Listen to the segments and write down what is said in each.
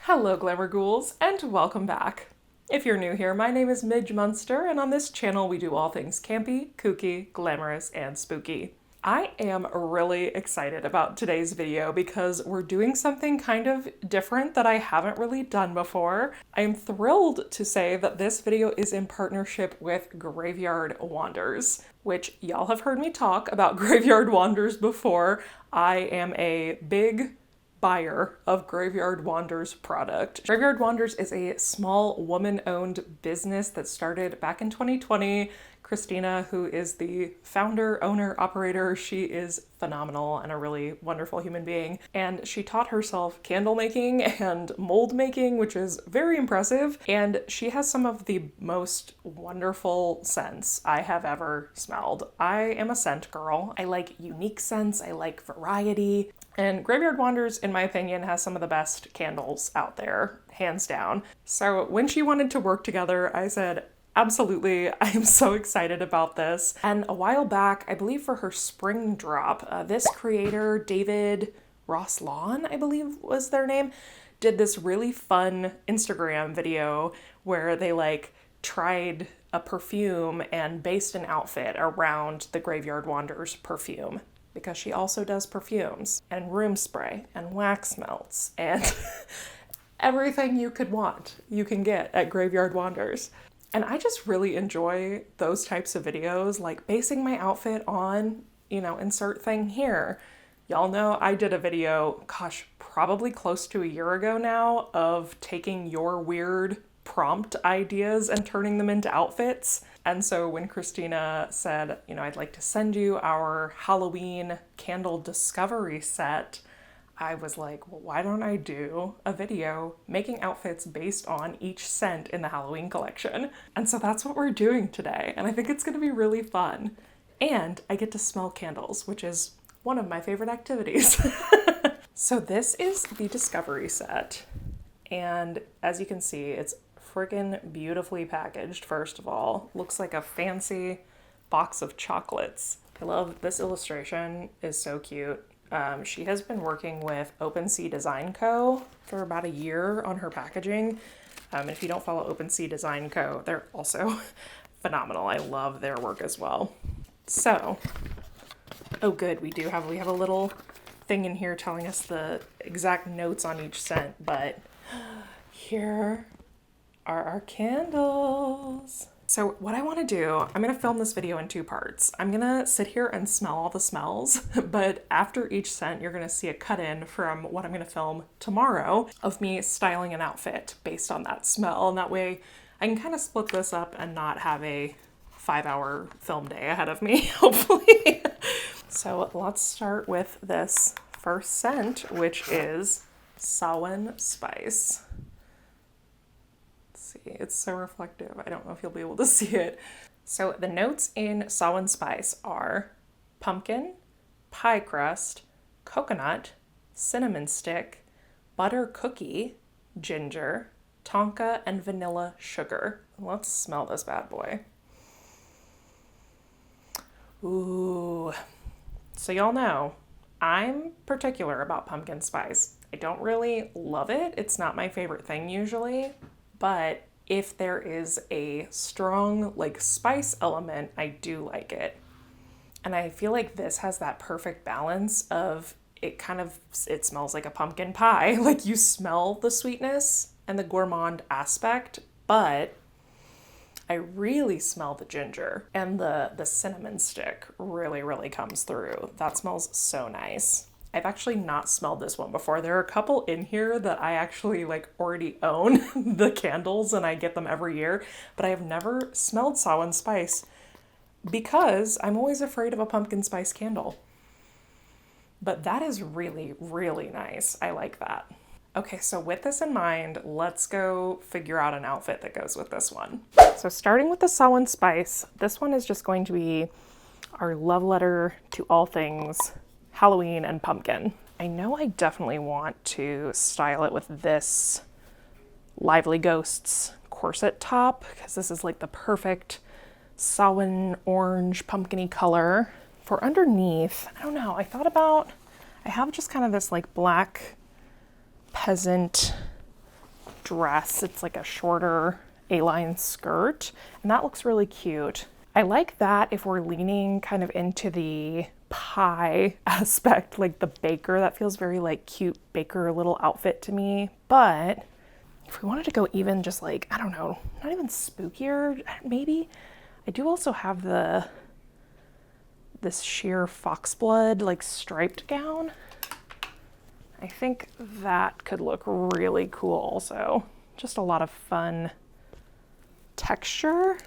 Hello Glamour Ghouls, and welcome back. If you're new here, my name is Midge Munster, and on this channel we do all things campy, kooky, glamorous, and spooky. I am really excited about today's video because we're doing something kind of different that I haven't really done before. I am thrilled to say that this video is in partnership with Graveyard Wanders, which y'all have heard me talk about Graveyard Wanders before. I am a big buyer of Graveyard Wanders product. Graveyard Wanders is a small woman-owned business that started back in 2020. Christina, who is the founder, owner, operator, she is phenomenal and a really wonderful human being. And she taught herself candle making and mold making, which is very impressive. And she has some of the most wonderful scents I have ever smelled. I am a scent girl. I like unique scents. I like variety. And Graveyard Wanders, in my opinion, has some of the best candles out there, hands down. So when she wanted to work together, I said, absolutely, I am so excited about this. And a while back, I believe for her spring drop, this creator, David Roslan, I believe was their name, did this really fun Instagram video where they tried a perfume and based an outfit around the Graveyard Wanders perfume. Because she also does perfumes and room spray and wax melts and everything you could want, you can get at Graveyard Wanders. And I just really enjoy those types of videos, like basing my outfit on, insert thing here. Y'all know I did a video, probably close to a year ago now, of taking your weird prompt ideas and turning them into outfits. And so when Christina said, I'd like to send you our Halloween candle discovery set, I was like, well, why don't I do a video making outfits based on each scent in the Halloween collection? And so that's what we're doing today. And I think it's going to be really fun. And I get to smell candles, which is one of my favorite activities. So this is the discovery set. And as you can see, it's freaking beautifully packaged, first of all. Looks like a fancy box of chocolates. I love this illustration, is so cute. She has been working with OpenSea Design Co. for about a year on her packaging. And if you don't follow OpenSea Design Co., they're also phenomenal. I love their work as well. So, oh good, we have a little thing in here telling us the exact notes on each scent, but here are our candles. So what I want to do, I'm going to film this video in two parts. I'm going to sit here and smell all the smells, but after each scent, you're going to see a cut-in from what I'm going to film tomorrow of me styling an outfit based on that smell. And that way I can kind of split this up and not have a 5-hour film day ahead of me, hopefully. So let's start with this first scent, which is Samhain Spice. See, it's so reflective. I don't know if you'll be able to see it. So the notes in Samhain Spice are pumpkin, pie crust, coconut, cinnamon stick, butter cookie, ginger, tonka, and vanilla sugar. Let's smell this bad boy. Ooh. So y'all know, I'm particular about pumpkin spice. I don't really love it. It's not my favorite thing usually. But if there is a strong spice element, I do like it. And I feel like this has that perfect balance of it smells like a pumpkin pie. Like you smell the sweetness and the gourmand aspect, but I really smell the ginger and the cinnamon stick really, really comes through. That smells so nice. I've actually not smelled this one before. There are a couple in here that I actually already own the candles and I get them every year, but I have never smelled Samhain Spice because I'm always afraid of a pumpkin spice candle. But that is really, really nice. I like that. Okay, so with this in mind, let's go figure out an outfit that goes with this one. So starting with the Samhain Spice, this one is just going to be our love letter to all things Halloween and pumpkin. I know I definitely want to style it with this Lively Ghosts corset top because this is the perfect Samhain orange pumpkin-y color. For underneath, I don't know, I have just kind of this black peasant dress. It's like a shorter A-line skirt, and that looks really cute. I like that if we're leaning kind of into the pie aspect, like the baker. That feels very like cute baker little outfit to me. But if we wanted to go even just like, I don't know, not even spookier, maybe. I do also have this sheer foxblood like striped gown. I think that could look really cool also. Just a lot of fun texture.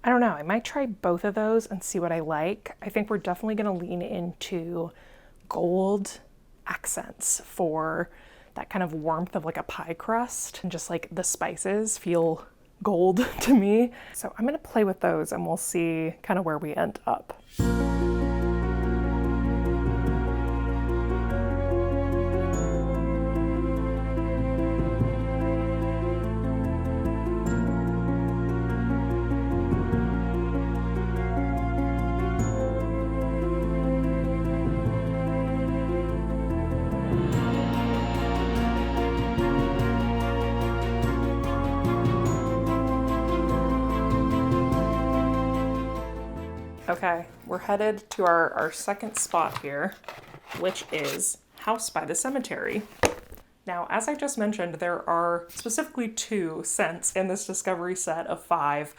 I don't know, I might try both of those and see what I like. I think we're definitely gonna lean into gold accents for that kind of warmth of like a pie crust, and just like the spices feel gold to me. So I'm gonna play with those and we'll see kind of where we end up. Okay, we're headed to our second spot here, which is House by the Cemetery. Now, as I just mentioned, there are specifically 2 scents in this discovery set of 5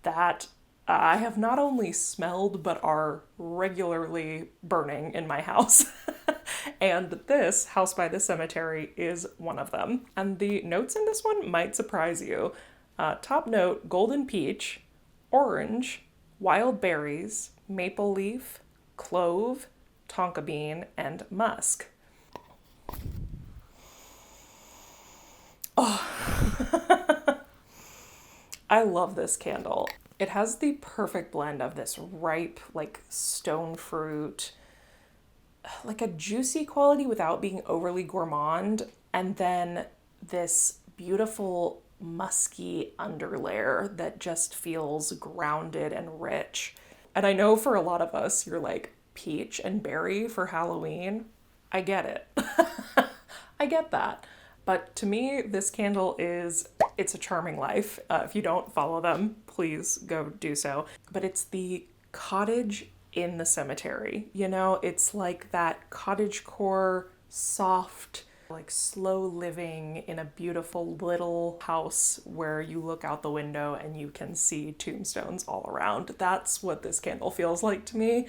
that I have not only smelled, but are regularly burning in my house. And this, House by the Cemetery, is one of them. And the notes in this one might surprise you. Top note, golden peach, orange, wild berries, maple leaf, clove, tonka bean, and musk. Oh, I love this candle. It has the perfect blend of this ripe, like stone fruit, like a juicy quality without being overly gourmand, and then this beautiful musky underlayer that just feels grounded and rich. And I know for a lot of us, you're like, peach and berry for Halloween. I get it. I get that. But to me, this candle it's a charming life. If you don't follow them, please go do so. But it's the cottage in the cemetery. You know, it's like that cottagecore, soft, like slow living in a beautiful little house where you look out the window and you can see tombstones all around. That's what this candle feels like to me.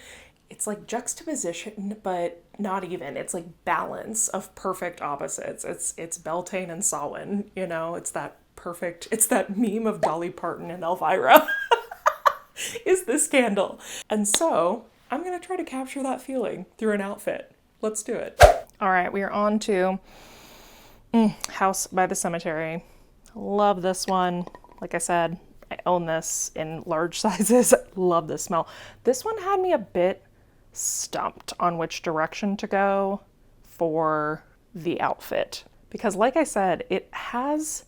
It's like juxtaposition, but not even. It's like balance of perfect opposites. It's Beltane and Samhain, you know, it's that meme of Dolly Parton and Elvira is this candle. And so I'm gonna try to capture that feeling through an outfit. Let's do it. All right, we are on to House by the Cemetery. Love this one. Like I said, I own this in large sizes. Love this smell. This one had me a bit stumped on which direction to go for the outfit. Because like I said, it has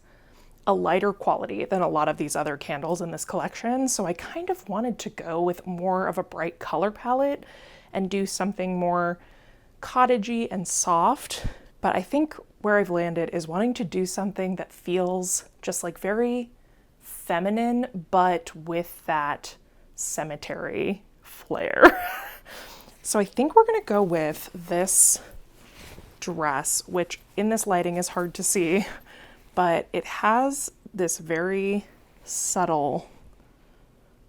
a lighter quality than a lot of these other candles in this collection. So I kind of wanted to go with more of a bright color palette and do something more cottagey and soft, but I think where I've landed is wanting to do something that feels just like very feminine, but with that cemetery flair. So I think we're gonna go with this dress, which in this lighting is hard to see, but it has this very subtle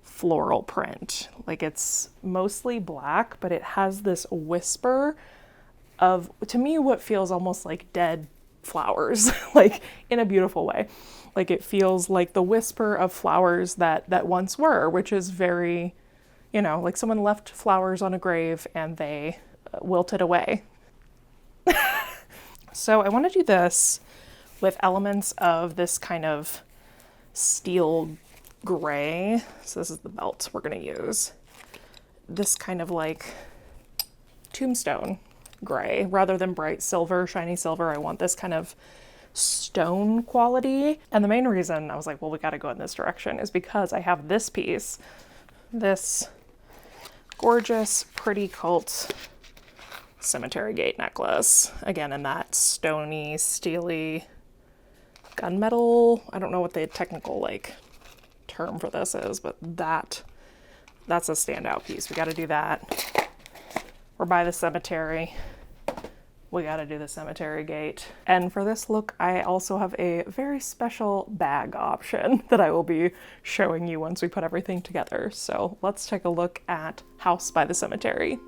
floral print. Like it's mostly black, but it has this whisper of, to me, what feels almost like dead flowers, like in a beautiful way. Like it feels like the whisper of flowers that once were, which is very, you know, like someone left flowers on a grave and they wilted away. So I want to do this with elements of this kind of steel gray. So this is the belt we're going to use. This kind of like tombstone gray rather than bright silver, shiny silver. I want this kind of stone quality. And the main reason I was like, well, we got to go in this direction is because I have this piece, this gorgeous, pretty cult cemetery gate necklace. Again, in that stony, steely gunmetal. I don't know what the technical like term for this is, but that's a standout piece. We got to do that. We're by the cemetery. We got to do the cemetery gate. And for this look, I also have a very special bag option that I will be showing you once we put everything together. So let's take a look at House by the Cemetery.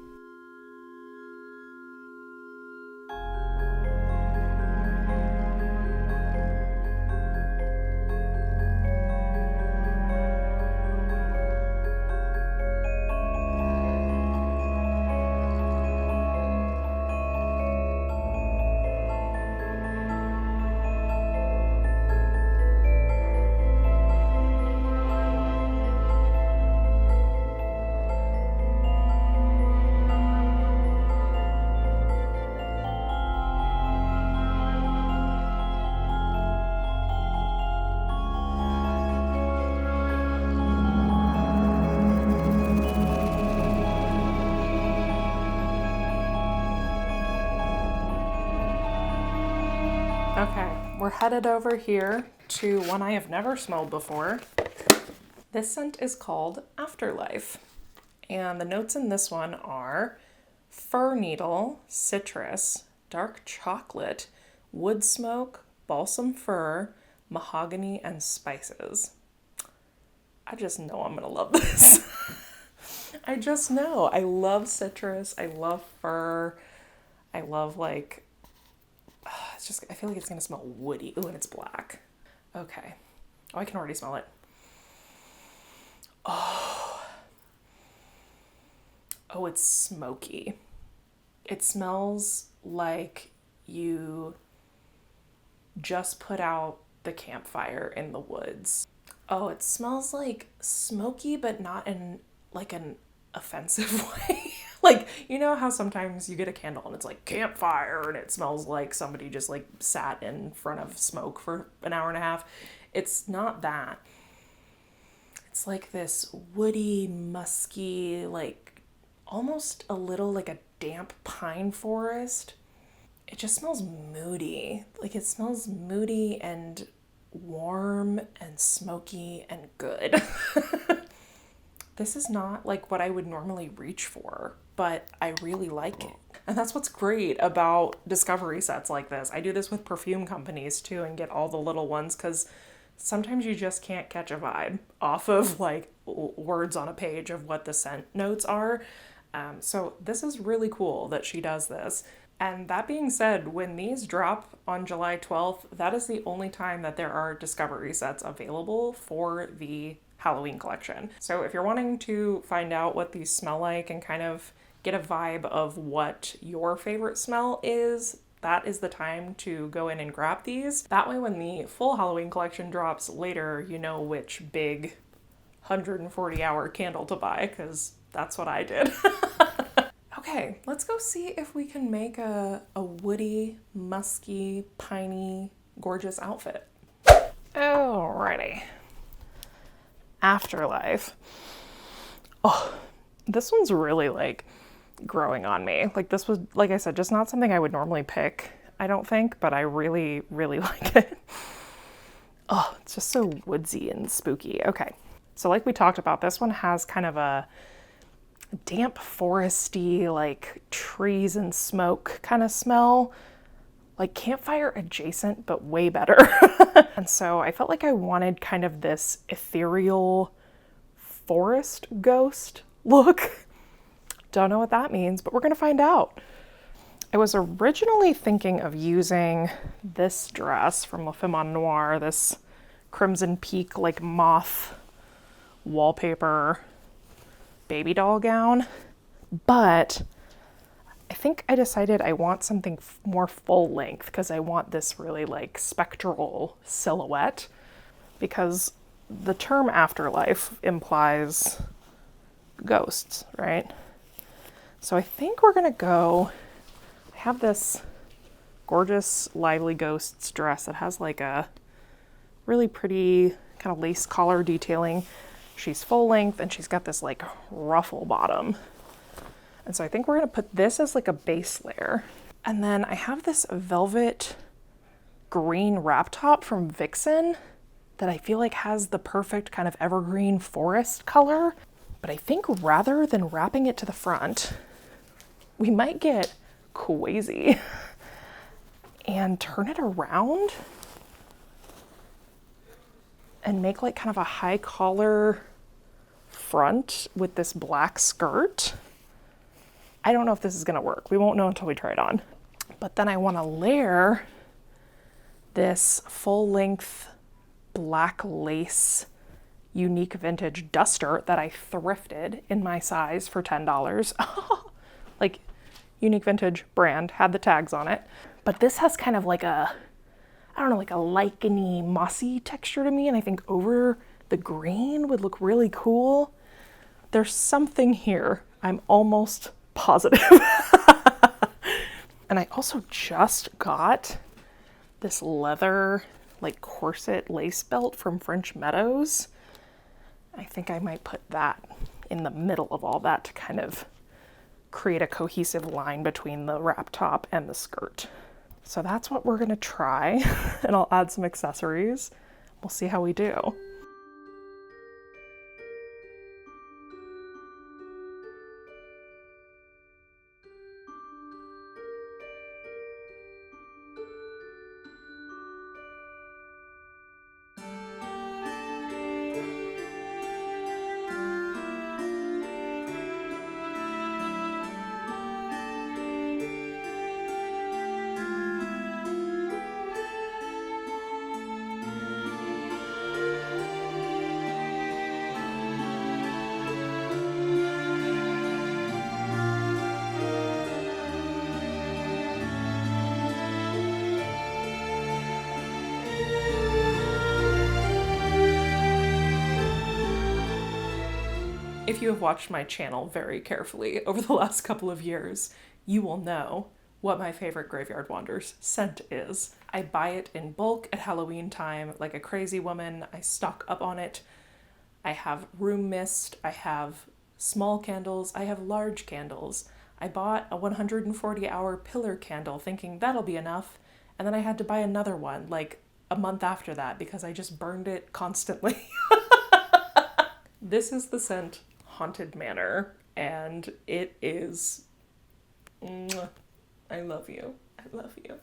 Okay, we're headed over here to one I have never smelled before. This scent is called Afterlife, and the notes in this one are fir needle, citrus, dark chocolate, wood smoke, balsam fir, mahogany, and spices. I just know I'm gonna love this. I just know. I love citrus, I love fir, I love like, it's just, I feel like it's gonna smell woody. Ooh, and it's black. Okay. Oh, I can already smell it. Oh, it's smoky. It smells like you just put out the campfire in the woods. Oh, it smells like smoky, but not in like an offensive way. Like, you know how sometimes you get a candle and it's like campfire and it smells like somebody just like sat in front of smoke for an hour and a half. It's not that. It's like this woody, musky, like almost a little like a damp pine forest. It just smells moody. Like it smells moody and warm and smoky and good. This is not like what I would normally reach for, but I really like it. And that's what's great about discovery sets like this. I do this with perfume companies too and get all the little ones because sometimes you just can't catch a vibe off of like words on a page of what the scent notes are. So this is really cool that she does this. And that being said, when these drop on July 12th, that is the only time that there are discovery sets available for the Halloween collection. So if you're wanting to find out what these smell like and kind of get a vibe of what your favorite smell is, that is the time to go in and grab these. That way when the full Halloween collection drops later, you know which big 140-hour candle to buy, because that's what I did. Okay, let's go see if we can make a woody, musky, piney, gorgeous outfit. Alrighty. Afterlife. Oh, this one's really like growing on me. Like this was, like I said, just not something I would normally pick, I don't think, but I really, really like it. Oh, it's just so woodsy and spooky. Okay, so like we talked about, this one has kind of a damp foresty, like trees and smoke kind of smell, like campfire adjacent, but way better. And so I felt like I wanted kind of this ethereal forest ghost look. Don't know what that means, but we're gonna find out. I was originally thinking of using this dress from La Femme Noir, this Crimson Peak like moth wallpaper baby doll gown, but I think I decided I want something more full length because I want this really like spectral silhouette, because the term afterlife implies ghosts, right? So I think we're gonna go, I have this gorgeous lively ghosts dress that has like a really pretty kind of lace collar detailing. She's full length and she's got this like ruffle bottom. And so I think we're gonna put this as like a base layer. And then I have this velvet green wrap top from Vixen that I feel like has the perfect kind of evergreen forest color. But I think rather than wrapping it to the front, we might get crazy and turn it around and make like kind of a high collar front with this black skirt. I don't know if this is gonna work. We won't know until we try it on. But then I wanna layer this full length black lace unique vintage duster that I thrifted in my size for $10. Like unique vintage brand, had the tags on it. But this has kind of like a, I don't know, like a licheny, mossy texture to me. And I think over the green would look really cool. There's something here, I'm almost positive. And I also just got this leather like corset lace belt from French Meadows. I think I might put that in the middle of all that to kind of create a cohesive line between the wrap top and the skirt. So that's what we're gonna try, and I'll add some accessories. We'll see how we do. If you have watched my channel very carefully over the last couple of years, you will know what my favorite Graveyard Wanders scent is. I buy it in bulk at Halloween time like a crazy woman. I stock up on it. I have room mist, I have small candles, I have large candles. I bought a 140-hour pillar candle thinking that'll be enough, and then I had to buy another one like a month after that because I just burned it constantly. This is the scent Haunted Manor, and it is, I love you, I love you.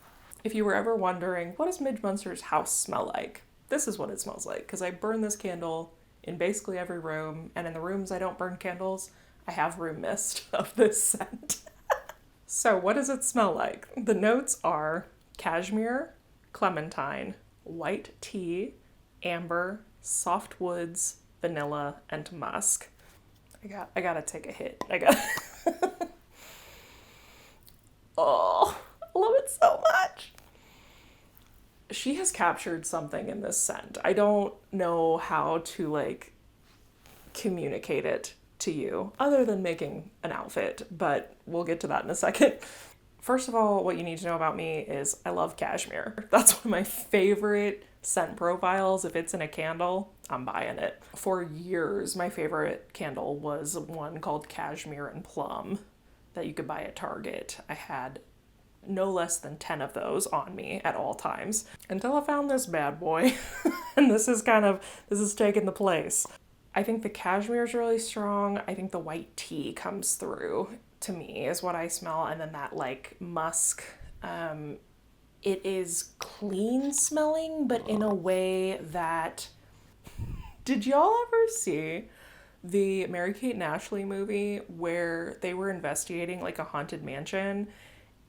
If you were ever wondering, what does Midge Munster's house smell like? This is what it smells like, because I burn this candle in basically every room, and in the rooms I don't burn candles, I have room mist of this scent. So what does it smell like? The notes are cashmere, clementine, white tea, amber, soft woods, vanilla, and musk. I gotta take a hit. Oh, I love it so much. She has captured something in this scent. I don't know how to like communicate it to you other than making an outfit, but we'll get to that in a second. First of all, what you need to know about me is I love cashmere. That's one of my favorite scent profiles. If it's in a candle, I'm buying it. For years, my favorite candle was one called Cashmere and Plum that you could buy at Target. I had no less than 10 of those on me at all times until I found this bad boy. And this is taking the place. I think the cashmere is really strong. I think the white tea comes through to me is what I smell. And then that like musk, it is clean smelling, but in a way that, did y'all ever see the Mary-Kate and Ashley movie where they were investigating like a haunted mansion?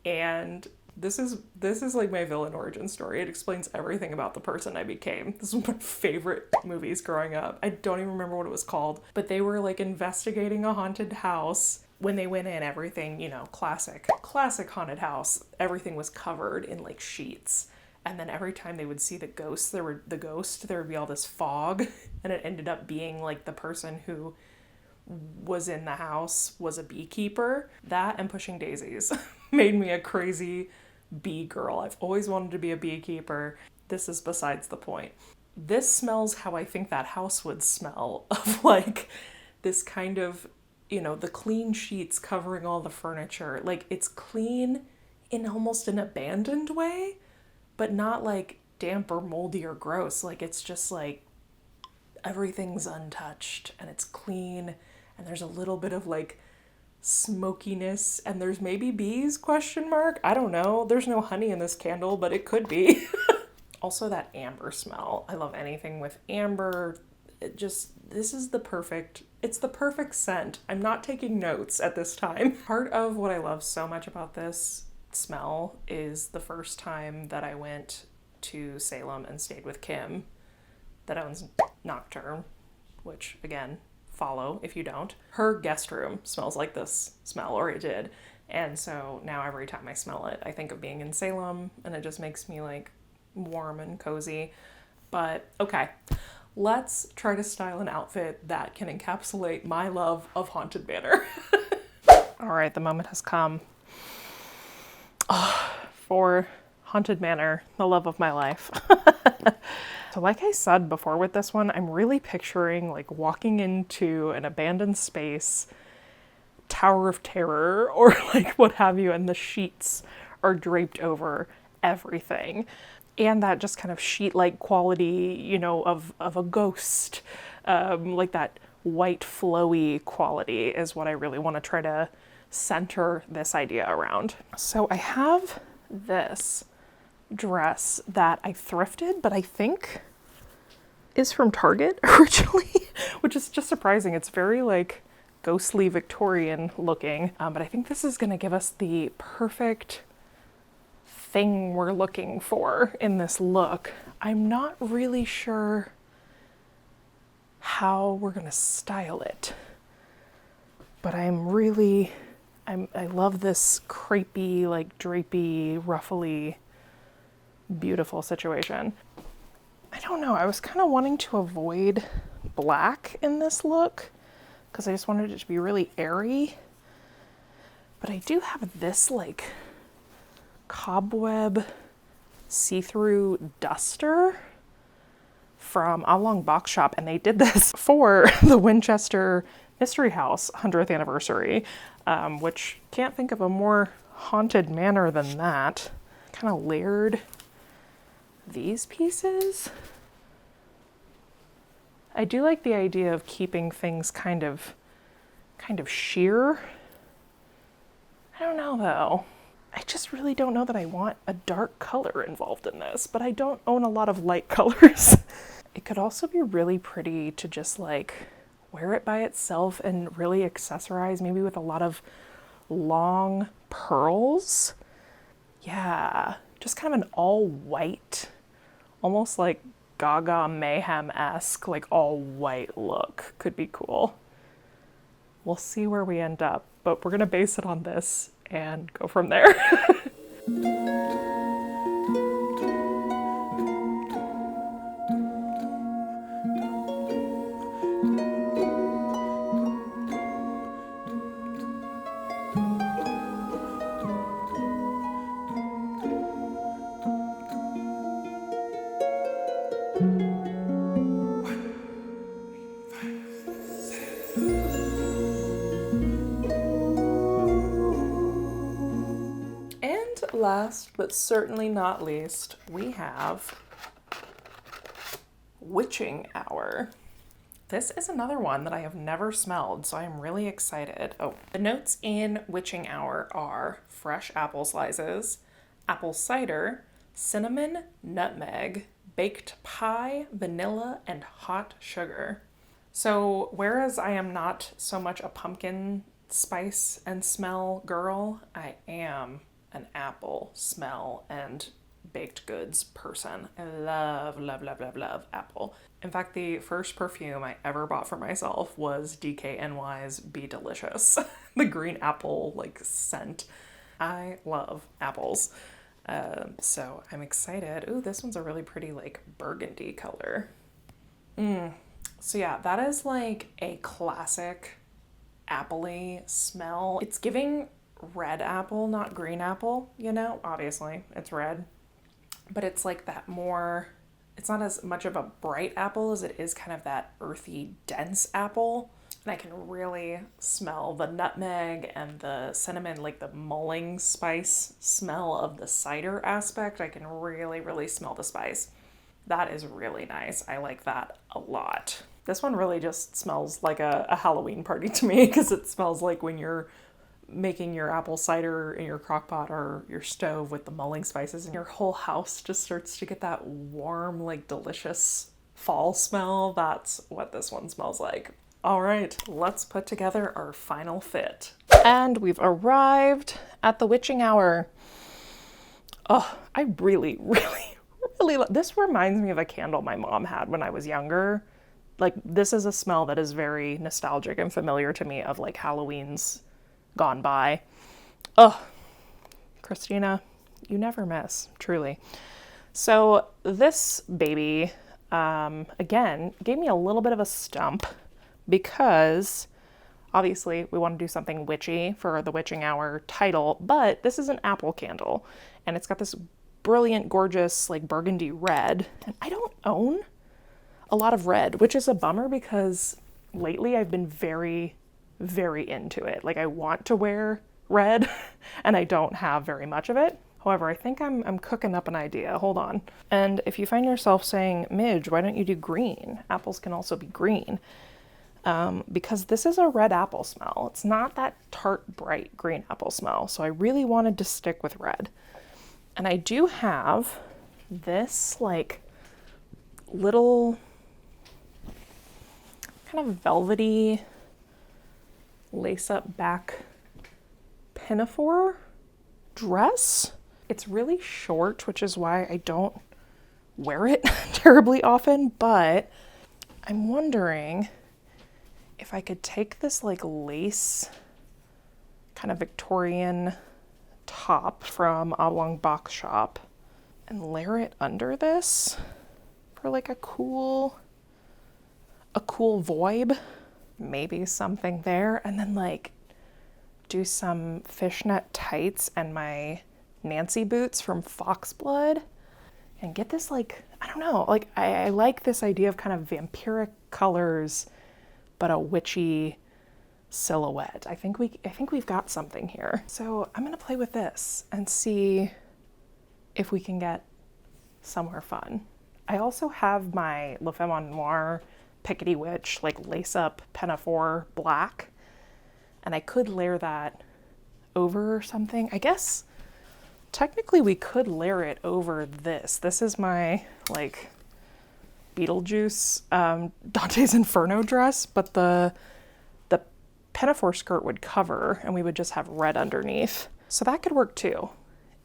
And this is like my villain origin story. It explains everything about the person I became. This is one of my favorite movies growing up. I don't even remember what it was called, but they were like investigating a haunted house. When they went in, everything, you know, classic haunted house, everything was covered in like sheets. And then every time they would see the ghost, there would be all this fog, and it ended up being like the person who was in the house was a beekeeper. That and Pushing Daisies made me a crazy bee girl. I've always wanted to be a beekeeper. This is besides the point. This smells how I think that house would smell, of like this kind of, you know, the clean sheets covering all the furniture. Like it's clean in almost an abandoned way, but not like damp or moldy or gross. Like it's just like everything's untouched and it's clean, and there's a little bit of like smokiness, and there's maybe bees, question mark. I don't know. There's no honey in this candle, but it could be. Also that amber smell. I love anything with amber. This is it's the perfect scent. I'm not taking notes at this time. Part of what I love so much about this smell is the first time that I went to Salem and stayed with Kim that owns Nocturne, which again, follow if you don't. Her guest room smells like this smell, or it did. And so now every time I smell it, I think of being in Salem, and it just makes me like warm and cozy. But okay, let's try to style an outfit that can encapsulate my love of Haunted Manor. All right, the moment has come for Haunted Manor, the love of my life. So like I said before with this one, I'm really picturing like walking into an abandoned space, Tower of Terror, or like what have you, and the sheets are draped over everything. And that just kind of sheet-like quality, you know, of a ghost, like that white flowy quality is what I really want to try to center this idea around. So I have this dress that I thrifted, but I think is from Target originally, which is just surprising. It's very like ghostly Victorian looking, but I think this is going to give us the perfect thing we're looking for in this look. I'm not really sure how we're going to style it, but I love this crepey, like drapey, ruffly, beautiful situation. I don't know, I was kind of wanting to avoid black in this look because I just wanted it to be really airy, but I do have this like cobweb see-through duster from Oblong Box Shop, and they did this for the Winchester Mystery House 100th anniversary, which can't think of a more haunted manor than that. Kind of layered these pieces. I do like the idea of keeping things kind of sheer. I don't know though. I just really don't know that I want a dark color involved in this, but I don't own a lot of light colors. It could also be really pretty to just like wear it by itself and really accessorize, maybe with a lot of long pearls. Yeah, just kind of an all white, almost like Gaga Mayhem-esque, like all white look could be cool. We'll see where we end up, but we're gonna base it on this and go from there. Last but certainly not least, we have Witching Hour. This is another one that I have never smelled, so I'm really excited. Oh, the notes in Witching Hour are fresh apple slices, apple cider, cinnamon, nutmeg, baked pie, vanilla, and hot sugar. So whereas I am not so much a pumpkin spice and smell girl, I am an apple smell and baked goods person. I love, love, love, love, love apple. In fact, the first perfume I ever bought for myself was DKNY's Be Delicious. The green apple like scent. I love apples. So I'm excited. Ooh, this one's a really pretty like burgundy color. So yeah, that is like a classic appley smell. It's giving red apple, not green apple, you know, obviously it's red, but it's like that more, it's not as much of a bright apple as it is kind of that earthy, dense apple. And I can really smell the nutmeg and the cinnamon, like the mulling spice smell of the cider aspect. I can really, really smell the spice. That is really nice. I like that a lot. This one really just smells like a Halloween party to me because it smells like when you're making your apple cider in your crock pot or your stove with the mulling spices, and your whole house just starts to get that warm, like delicious fall smell. That's what this one smells like. All right, let's put together our final fit. And we've arrived at the witching hour. Oh, I really, this reminds me of a candle my mom had when I was younger. Like, this is a smell that is very nostalgic and familiar to me of like Halloween's gone by. Oh, Christina, you never miss, truly. So this baby, again, gave me a little bit of a stump because obviously we want to do something witchy for the witching hour title, but this is an apple candle and it's got this brilliant, gorgeous, like burgundy red. And I don't own a lot of red, which is a bummer because lately I've been very into it. Like I want to wear red and I don't have very much of it. However, I think I'm cooking up an idea. Hold on. And if you find yourself saying, Midge, why don't you do green? Apples can also be green. Because this is a red apple smell. It's not that tart, bright green apple smell. So I really wanted to stick with red. And I do have this like little kind of velvety lace up back pinafore dress. It's really short, which is why I don't wear it terribly often, but I'm wondering if I could take this like lace kind of Victorian top from Oblong Box Shop and layer it under this for like a cool voib. Maybe something there, and then like do some fishnet tights and my Nancy boots from Foxblood and get this like, I don't know, like I like this idea of kind of vampiric colors but a witchy silhouette. I think we've got something here. So I'm gonna play with this and see if we can get somewhere fun. I also have my Le Femme Noir Pickety Witch, like lace up pinafore black, and I could layer that over something. I guess technically we could layer it over this. This is my like Beetlejuice Dante's Inferno dress, but the pinafore skirt would cover and we would just have red underneath. So that could work too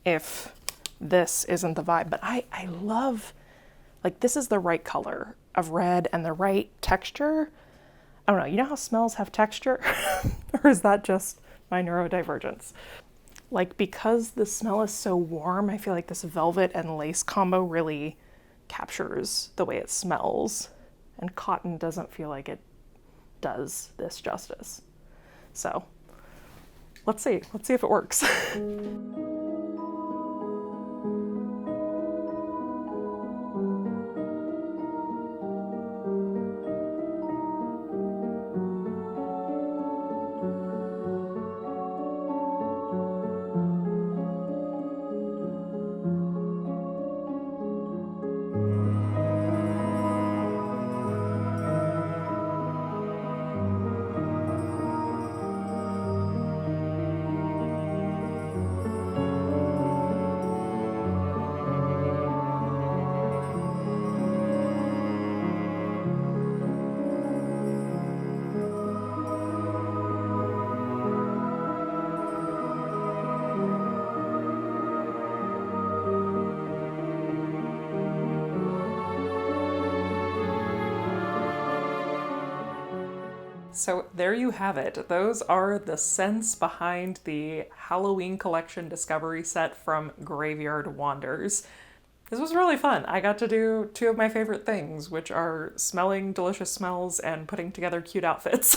if this isn't the vibe. But I love, like, this is the right color of red and the right texture. I don't know, you know how smells have texture? Or is that just my neurodivergence? Like, because the smell is so warm, I feel like this velvet and lace combo really captures the way it smells, and cotton doesn't feel like it does this justice. So let's see if it works. So there you have it. Those are the scents behind the Halloween Collection Discovery Set from Graveyard Wanders. This was really fun. I got to do two of my favorite things, which are smelling delicious smells and putting together cute outfits.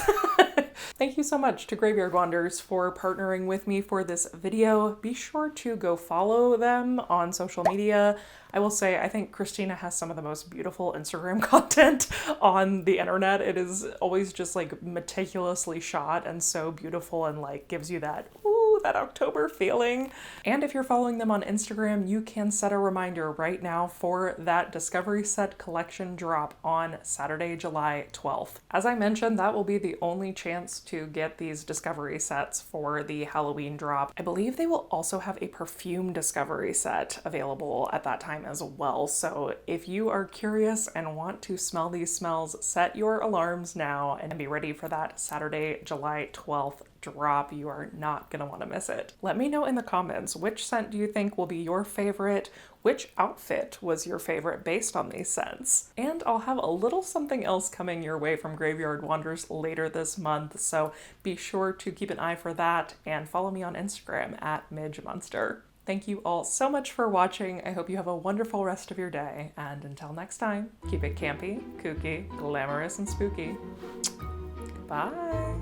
Thank you so much to Graveyard Wanders for partnering with me for this video. Be sure to go follow them on social media. I will say, I think Christina has some of the most beautiful Instagram content on the internet. It is always just like meticulously shot and so beautiful and like gives you that, ooh, that October feeling. And if you're following them on Instagram, you can set a reminder right now for that Discovery Set collection drop on Saturday, July 12th. As I mentioned, that will be the only chance to get these Discovery Sets for the Halloween drop. I believe they will also have a perfume Discovery Set available at that time as well. So if you are curious and want to smell these smells, set your alarms now and be ready for that Saturday, July 12th drop. You are not going to want to miss it. Let me know in the comments, which scent do you think will be your favorite? Which outfit was your favorite based on these scents? And I'll have a little something else coming your way from Graveyard Wanders later this month, so be sure to keep an eye for that and follow me on Instagram at Midge Munster. Thank you all so much for watching. I hope you have a wonderful rest of your day, and until next time, keep it campy, kooky, glamorous, and spooky. Bye!